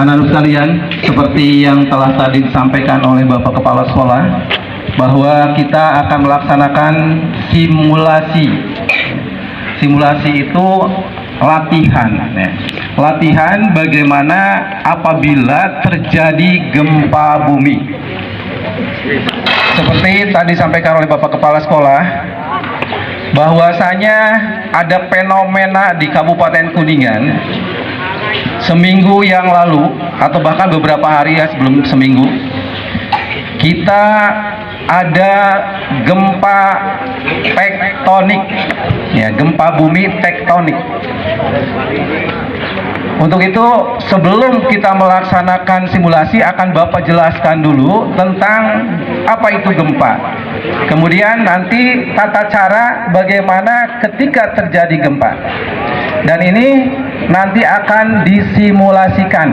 Anak-anak sekalian, seperti yang telah tadi disampaikan oleh Bapak Kepala Sekolah, bahwa kita akan melaksanakan simulasi. Simulasi itu latihan, ya. Latihan bagaimana apabila terjadi gempa bumi. Seperti tadi disampaikan oleh Bapak Kepala Sekolah, bahwasanya ada fenomena di Kabupaten Kuningan seminggu yang lalu, atau bahkan beberapa hari ya sebelum seminggu, kita ada gempa tektonik, ya, gempa bumi tektonik. Untuk itu, sebelum kita melaksanakan simulasi, akan Bapak jelaskan dulu tentang apa itu gempa. Kemudian nanti tata cara bagaimana ketika terjadi gempa. Dan ini nanti akan disimulasikan.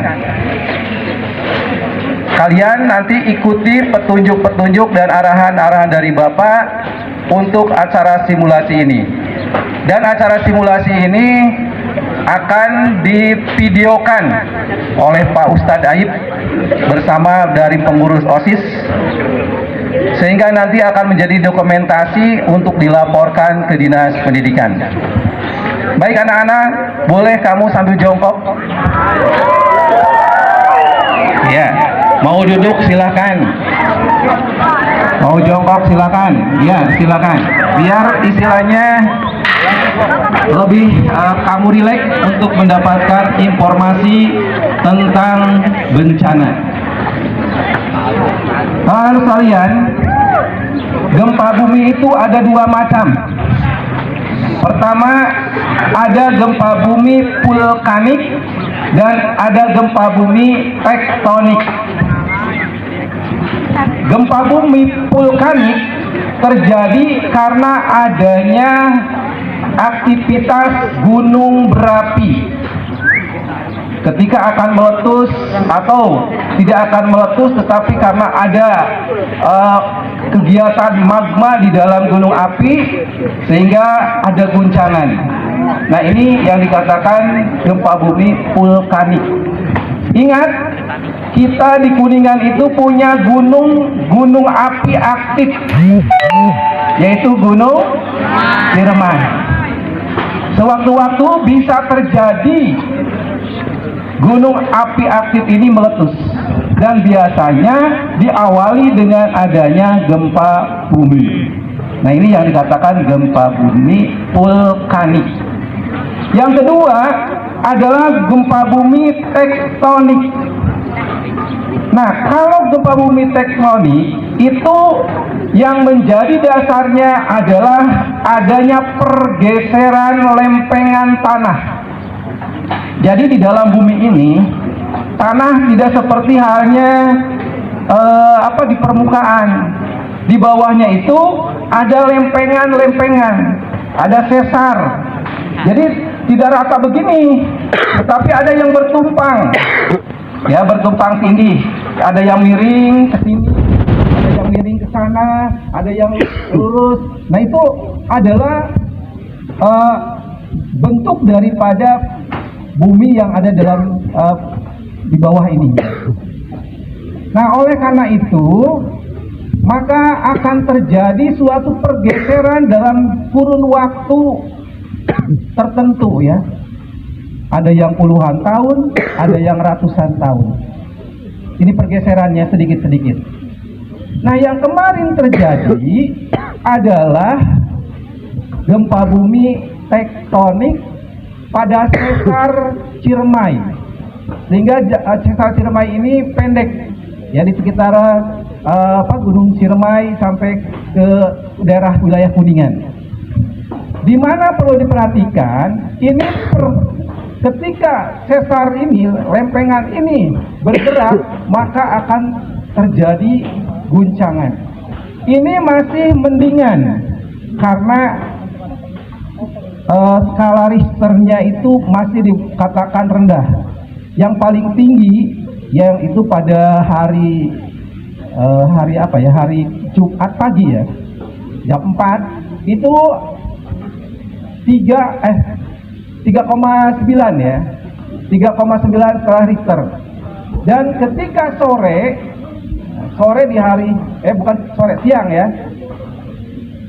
Kalian nanti ikuti petunjuk-petunjuk dan arahan-arahan dari Bapak untuk acara simulasi ini. Dan acara simulasi ini akan divideokan oleh Pak Ustadz Aib bersama dari pengurus OSIS, sehingga nanti akan menjadi dokumentasi untuk dilaporkan ke Dinas Pendidikan. Baik anak-anak, boleh kamu sambil jongkok? Ya, mau duduk silakan. Mau jongkok silakan. Ya, silakan. Biar istilahnya lebih kamu rileks untuk mendapatkan informasi tentang bencana. Anak sekalian, gempa bumi itu ada dua macam. Pertama, ada gempa bumi vulkanik dan ada gempa bumi tektonik. Gempa bumi vulkanik terjadi karena adanya aktivitas gunung berapi. Ketika akan meletus atau tidak akan meletus, tetapi karena ada kegiatan magma di dalam gunung api sehingga ada guncangan. Nah, ini yang dikatakan gempa bumi vulkanik. Ingat, kita di Kuningan itu punya gunung api aktif, yaitu Gunung Ciremai. Sewaktu-waktu bisa terjadi gunung api aktif ini meletus, dan biasanya diawali dengan adanya gempa bumi. Nah, ini yang dikatakan gempa bumi vulkanik. Yang kedua adalah gempa bumi tektonik. Nah, kalau gempa bumi tektonik itu yang menjadi dasarnya adalah adanya pergeseran lempengan tanah. Jadi di dalam bumi ini tanah tidak seperti halnya di permukaan. Di bawahnya itu ada lempengan-lempengan, ada sesar. Jadi tidak rata begini, tetapi ada yang bertumpang. Ya, bertumpang tinggi. Ada yang miring ke sini, ada yang miring ke sana, ada yang lurus. Nah, itu adalah bentuk daripada bumi yang ada dalam di bawah ini. Nah, oleh karena itu, maka akan terjadi suatu pergeseran dalam kurun waktu tertentu, ya. Ada yang puluhan tahun, ada yang ratusan tahun. Ini pergeserannya sedikit-sedikit. Nah, yang kemarin terjadi adalah gempa bumi tektonik pada sesar Ciremai. Sehingga sesar Ciremai ini pendek, ya, di sekitar Gunung Ciremai sampai ke daerah wilayah Kuningan. Di mana perlu diperhatikan, ini ketika sesar ini, lempengan ini bergerak, maka akan terjadi guncangan. Ini masih mendingan karena skala Richternya itu masih dikatakan rendah. Yang paling tinggi yang itu pada hari Jumat pagi, ya, jam 4 itu 3,9 ya, 3,9 skala Richter. Dan ketika sore di hari bukan sore, siang ya,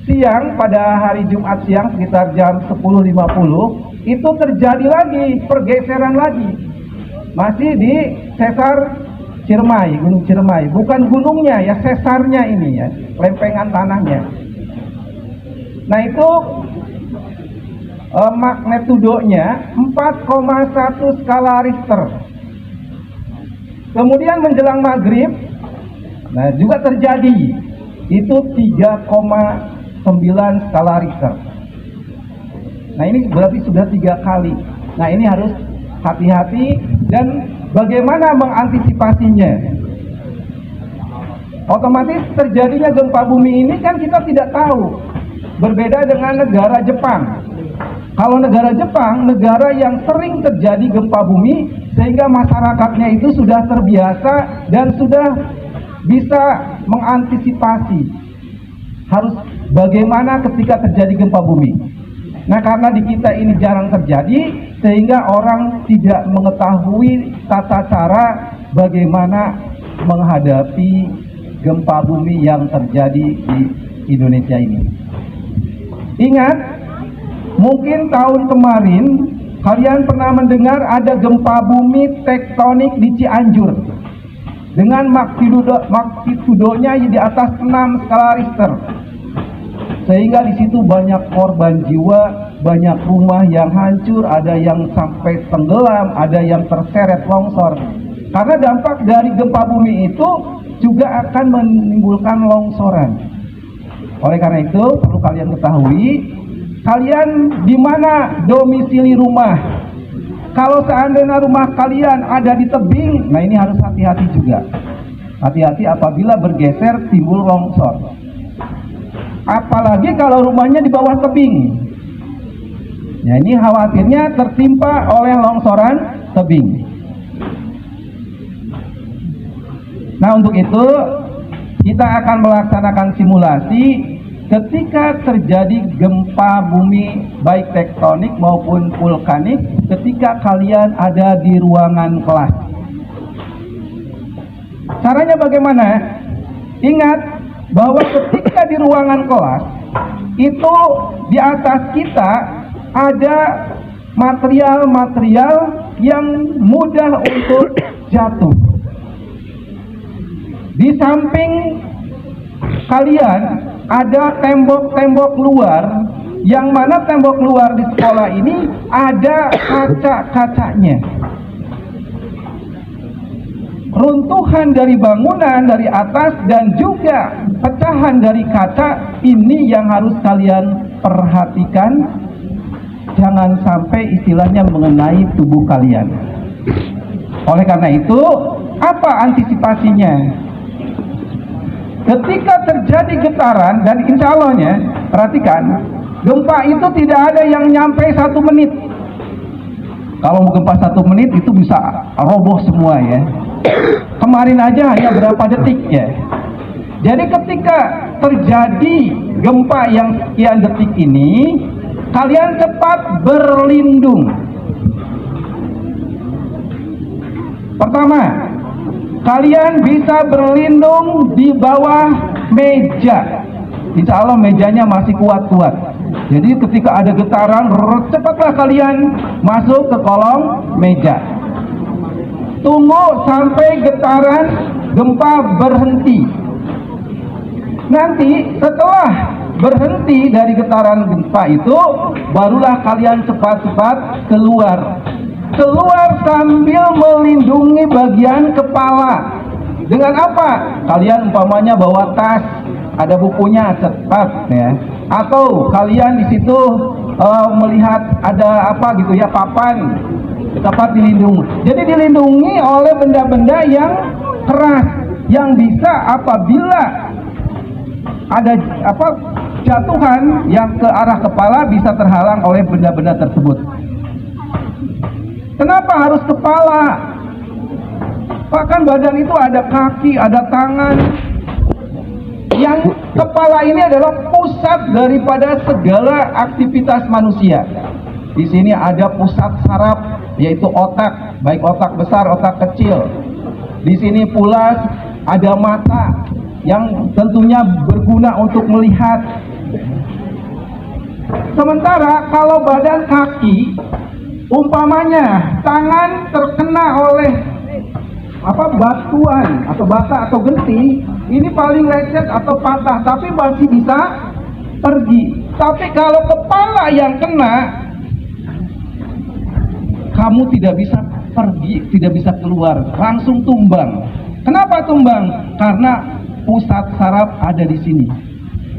siang pada hari Jumat siang sekitar jam 10.50 itu terjadi lagi pergeseran lagi, masih di sesar Ciremai, Gunung Ciremai, bukan gunungnya ya, sesarnya ini ya, lempengan tanahnya. Nah itu magnitudonya 4,1 skala Richter. Kemudian menjelang maghrib, nah juga terjadi itu 3,9 skala Richter. Nah ini berarti sudah 3 kali. Nah ini harus hati-hati. Dan bagaimana mengantisipasinya? Otomatis terjadinya gempa bumi ini kan kita tidak tahu. Berbeda dengan negara Jepang. Kalau negara Jepang, negara yang sering terjadi gempa bumi, sehingga masyarakatnya itu sudah terbiasa dan sudah bisa mengantisipasi harus bagaimana ketika terjadi gempa bumi. Nah karena di kita ini jarang terjadi, sehingga orang tidak mengetahui tata cara bagaimana menghadapi gempa bumi yang terjadi di Indonesia ini. Ingat, mungkin tahun kemarin kalian pernah mendengar ada gempa bumi tektonik di Cianjur dengan magnitudonya di atas 6 skala Richter, sehingga di situ banyak korban jiwa, banyak rumah yang hancur, ada yang sampai tenggelam, ada yang terseret longsor. Karena dampak dari gempa bumi itu juga akan menimbulkan longsoran. Oleh karena itu perlu kalian ketahui, kalian di mana domisili rumah. Kalau seandainya rumah kalian ada di tebing, nah ini harus hati-hati juga. Hati-hati apabila bergeser timbul longsor. Apalagi kalau rumahnya di bawah tebing. Ya ini khawatirnya tertimpa oleh longsoran tebing. Nah untuk itu kita akan melaksanakan simulasi ketika terjadi gempa bumi baik tektonik maupun vulkanik ketika kalian ada di ruangan kelas. Caranya bagaimana? Ingat bahwa ketika di ruangan kelas itu di atas kita ada material-material yang mudah untuk jatuh. Di samping kalian ada tembok-tembok luar, yang mana tembok luar di sekolah ini ada kaca-kacanya. Runtuhan dari bangunan dari atas dan juga pecahan dari kaca ini yang harus kalian perhatikan, jangan sampai istilahnya mengenai tubuh kalian. Oleh karena itu, apa antisipasinya? Ketika terjadi getaran, dan insya Allahnya, perhatikan, gempa itu tidak ada yang nyampe 1 menit. Kalau gempa 1 menit itu bisa roboh semua ya. Kemarin aja hanya berapa detik ya. Jadi ketika terjadi gempa yang sekian detik ini, kalian cepat berlindung. Pertama, kalian bisa berlindung di bawah meja. Insya Allah mejanya masih kuat-kuat. Jadi ketika ada getaran, cepatlah kalian masuk ke kolong meja. Tunggu sampai getaran gempa berhenti. Nanti setelah berhenti dari getaran gempa itu, barulah kalian cepat-cepat keluar. Keluar sambil melindungi bagian kepala. Dengan apa? Kalian umpamanya bawa tas, ada bukunya, cepat ya. Atau kalian di situ melihat ada apa gitu ya, papan, dapat dilindungi. Jadi dilindungi oleh benda-benda yang keras yang bisa apabila ada apa jatuhan yang ke arah kepala bisa terhalang oleh benda-benda tersebut. Kenapa harus kepala? Bahkan badan itu ada kaki, ada tangan. Yang kepala ini adalah pusat daripada segala aktivitas manusia. Di sini ada pusat saraf, yaitu otak, baik otak besar, otak kecil. Di sini pula ada mata yang tentunya berguna untuk melihat. Sementara kalau badan kaki, umpamanya tangan terkena oleh batuan atau bata atau genti, ini paling lecet atau patah, tapi masih bisa pergi. Tapi kalau kepala yang kena, kamu tidak bisa pergi, tidak bisa keluar, langsung tumbang. Kenapa tumbang? Karena pusat saraf ada di sini.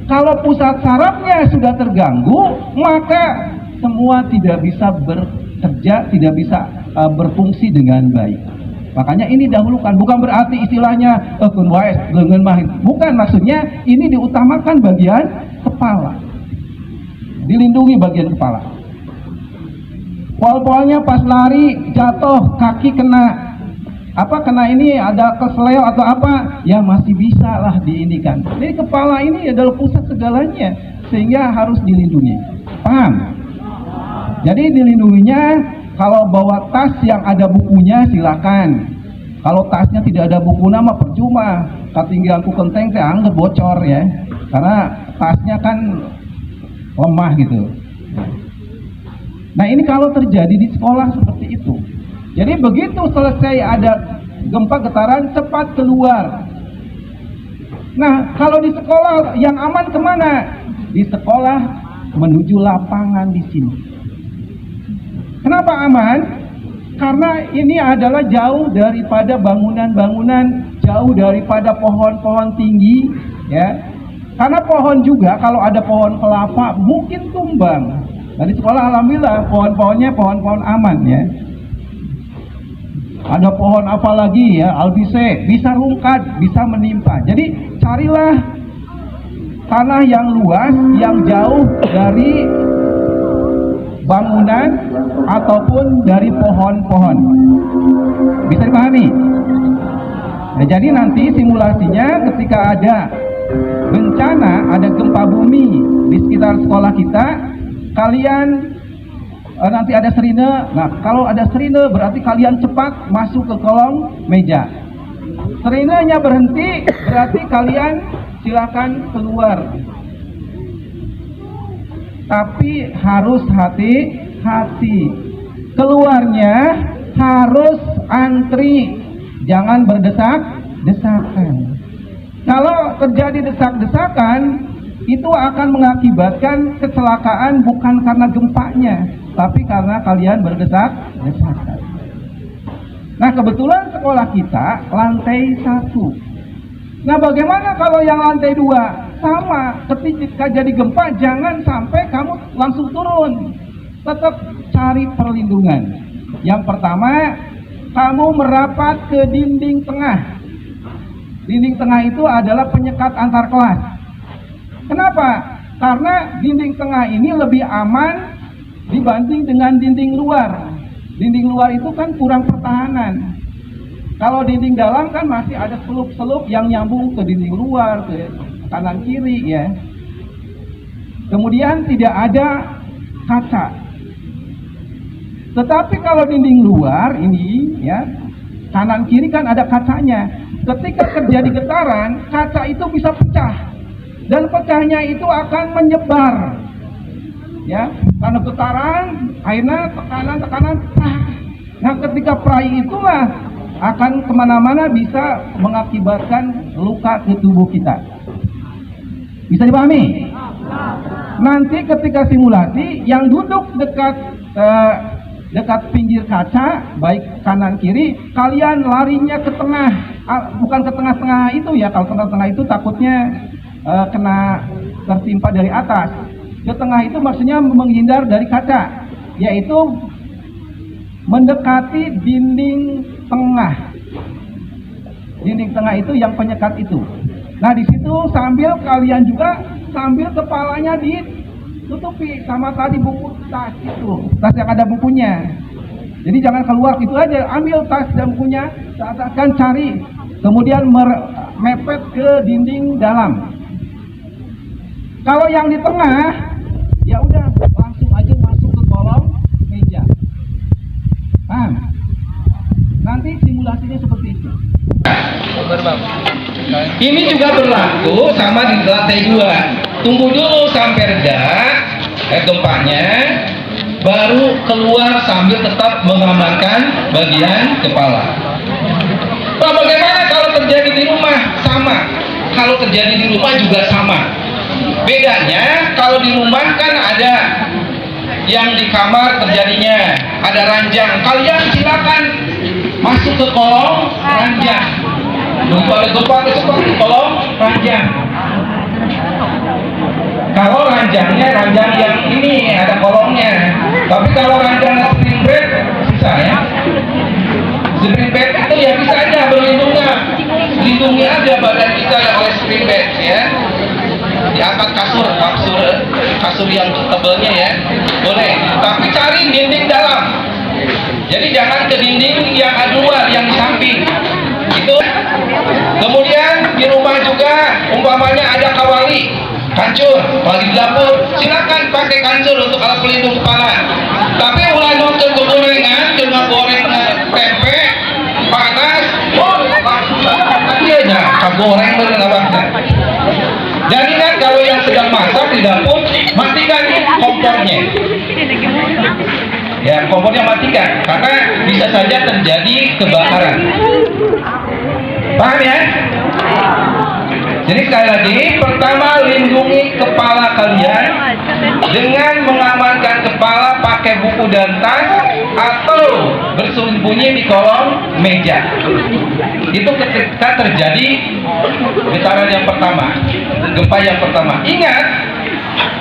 Kalau pusat sarafnya sudah terganggu, maka semua tidak bisa bekerja, tidak bisa berfungsi dengan baik. Makanya ini dahulukan, bukan berarti istilahnya bukan, maksudnya ini diutamakan bagian kepala, dilindungi bagian kepala. Pol-polnya pas lari jatuh, kaki kena ini ada kesleo atau apa, ya masih bisa lah diinikan. Jadi kepala ini adalah pusat segalanya, sehingga harus dilindungi. Paham? Jadi dilindunginya, kalau bawa tas yang ada bukunya silakan. Kalau tasnya tidak ada buku nama percuma, ketinggalan ku kenteng saya anggap bocor ya, karena tasnya kan lemah gitu. Nah ini kalau terjadi di sekolah seperti itu. Jadi begitu selesai ada gempa getaran, cepat keluar. Nah kalau di sekolah yang aman kemana? Di sekolah menuju lapangan di sini. Kenapa aman? Karena ini adalah jauh daripada bangunan-bangunan, jauh daripada pohon-pohon tinggi, ya. Karena pohon juga, kalau ada pohon kelapa mungkin tumbang. Nah di sekolah alhamdulillah pohon-pohonnya pohon-pohon aman ya. Ada pohon apa lagi ya, albise, bisa rungkat, bisa menimpa. Jadi carilah tanah yang luas, yang jauh dari bangunan ataupun dari pohon-pohon. Bisa dipahami? Nah, jadi nanti simulasinya ketika ada bencana, ada gempa bumi di sekitar sekolah kita, kalian nanti ada sirine. Nah, kalau ada sirine berarti kalian cepat masuk ke kolong meja. Sirinenya berhenti, berarti kalian silakan keluar. Tapi harus hati-hati. Keluarnya harus antri, jangan berdesak-desakan. Kalau terjadi desak-desakan, itu akan mengakibatkan kecelakaan bukan karena gempanya, tapi karena kalian berdesak-desakan. Nah kebetulan sekolah kita lantai 1. Nah bagaimana kalau yang lantai 2? Sama, ketika jadi gempa jangan sampai kamu langsung turun. Tetap cari perlindungan. Yang pertama, kamu merapat ke dinding tengah. Dinding tengah itu adalah penyekat antar kelas. Kenapa? Karena dinding tengah ini lebih aman dibanding dengan dinding luar. Dinding luar itu kan kurang pertahanan. Kalau dinding dalam kan masih ada seluk-seluk yang nyambung ke dinding luar, ke kanan kiri ya. Kemudian tidak ada kaca. Tetapi kalau dinding luar ini ya, kanan kiri kan ada kacanya. Ketika terjadi getaran, kaca itu bisa pecah. Dan pecahnya itu akan menyebar. Ya, karena getaran, akhirnya tekanan. Nah, ketika perai itulah akan kemana-mana, bisa mengakibatkan luka ke tubuh kita. Bisa dipahami? Nanti ketika simulasi, yang duduk dekat pinggir kaca, baik kanan kiri, kalian larinya ke tengah, bukan ke tengah-tengah itu ya. Kalau tengah-tengah itu takutnya kena tertimpa dari atas. Ke tengah itu maksudnya menghindar dari kaca, yaitu mendekati dinding tengah. Dinding tengah itu yang penyekat itu. Nah di situ sambil kalian juga sambil kepalanya ditutupi sama tadi buku tas itu, tas yang ada bukunya. Jadi jangan keluar gitu aja, ambil tas dan bukunya, seakan cari, kemudian mepet ke dinding dalam. Kalau yang di tengah, ya udah langsung aja masuk ke kolong meja. Paham? Nanti simulasinya seperti itu. Ini juga berlaku sama di lantai 2. Tunggu dulu sampai reda gempanya, baru keluar sambil tetap mengamankan bagian kepala. Nah, bagaimana kalau terjadi di rumah? Sama. Kalau terjadi di rumah juga sama. Bedanya kalau di rumah kan ada yang di kamar terjadinya ada ranjang. Kalian silakan masuk ke kolong ranjang. Gempa di kolong ranjang. Kalau ranjangnya ranjang yang ini ada kolongnya. Tapi kalau ranjangnya spring bed susah ya. Spring bed itu ya bisa aja lindungi aja badan kita oleh spring bed ya. Diangkat kasur yang tebelnya ya, boleh. Tapi cari dinding dalam. Jadi jangan ke dinding yang luar, yang di samping. Itu. Kemudian di rumah juga umpamanya ada kawali, kancur, kawali di dapur, silakan pakai kancur untuk alat pelindung kepala. Tapi ulah nonton kegorengan, cuma goreng tempe panas, iya aja, kagoreng bener-bener. Jadi kan kalau yang sedang masak di dapur, matikan kompornya. Ya, kompornya matikan, karena bisa saja terjadi kebakaran. Paham ya? Jadi sekali lagi, pertama lindungi kepala kalian dengan mengamankan kepala pakai buku dan tas atau bersembunyi di kolong meja. Itu ketika terjadi getaran yang pertama, gempa yang pertama. Ingat,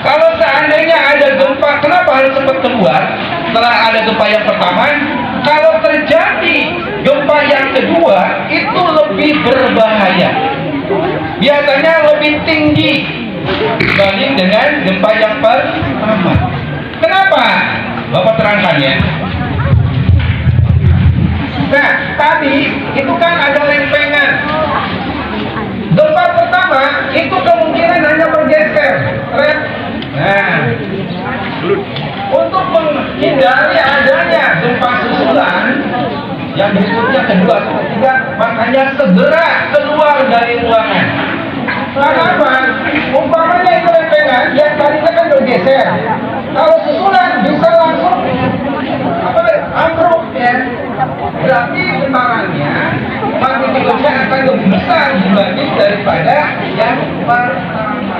kalau seandainya ada gempa, kenapa harus cepat keluar setelah ada gempa yang pertama? Kalau terjadi gempa yang kedua, itu lebih berbahaya. Biasanya lebih tinggi dibanding dengan gempa yang pertama. Kenapa? Bapak terangkan ya. Nah, tadi itu kan ada lempengan. Gempa pertama itu kemungkinan hanya bergeser. Nah, untuk menghindari adanya gempa susulan yang berikutnya kedua atau ketiga, makanya segera keluar dari ruangan. Kenapa? Umpamanya itu lempengan yang tadinya kan bergeser. Kalau susulan bisa langsung ambruk ya. Berarti getarannya magnitudenya akan lebih besar dibanding daripada yang pertama.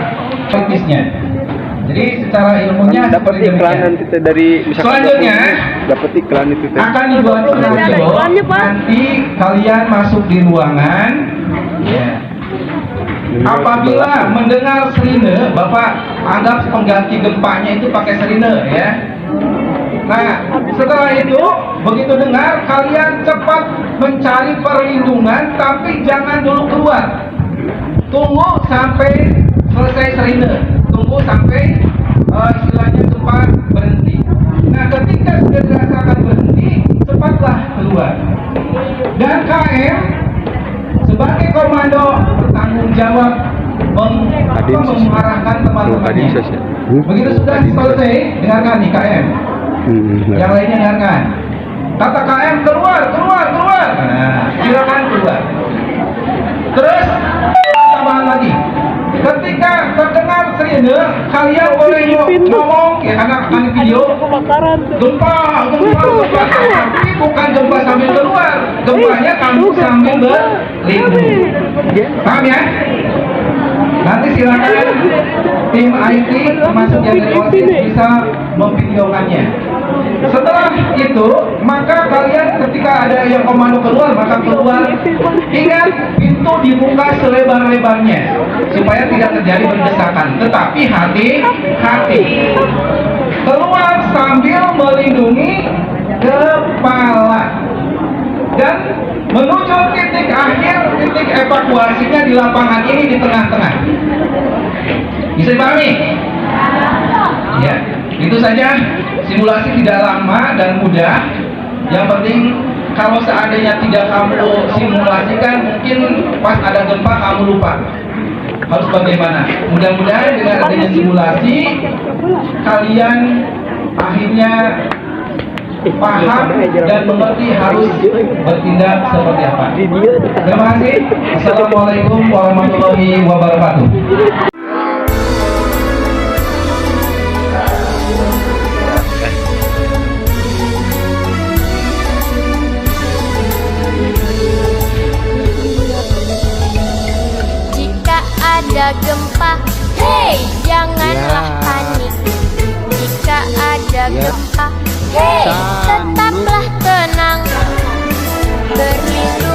Kritisnya. Jadi secara ilmunya dapat iklan nanti dari selanjutnya dapat iklan itu akan dibuat video. Nanti kalian masuk di ruangan ya. Apabila mendengar sirine, Bapak anggap pengganti gempanya itu pakai sirine ya. Nah, setelah itu begitu dengar, kalian cepat mencari perlindungan, tapi jangan dulu keluar. Tunggu sampai selesai sirine. Tunggu sampai istilahnya gempa berhenti. Nah, ketika sudah dirasakan berhenti, cepatlah keluar. Dan KM sebagai komando bertanggung jawab mengarahkan teman-temannya. Begitu sudah selesai, dengarkan nih KM. Yang lainnya dengarkan. Kata KM keluar. Nah, silakan keluar. Terus tambahan lagi. Ketika terdengar sirine, kalian boleh ngomong ya, karena akan video gempa, tapi bukan gempa sambil keluar, gempanya kamu sambil berlindung. Paham ya? Nanti silakan tim IT termasuk yang dari OSIS bisa memvideokannya. Setelah itu, maka kalian ketika ada yang komando keluar, maka keluar. Ingat, pintu dibuka selebar-lebarnya supaya tidak terjadi berdesakan. Tetapi hati-hati. Keluar sambil melindungi kepala. Dan menuju titik akhir, titik evakuasinya di lapangan ini di tengah-tengah. Bisa dipahami? Ya, itu saja. Simulasi tidak lama dan mudah. Yang penting kalau seandainya tidak kamu simulasikan, mungkin pas ada gempa kamu lupa harus bagaimana. Mudah-mudahan dengan adanya simulasi, kalian akhirnya paham dan mengerti harus bertindak seperti apa. Terima kasih. Assalamualaikum warahmatullahi wabarakatuh. Jika ada gempa, hei janganlah panik. Jika ada gempa, hei tetaplah tenang. Berlindung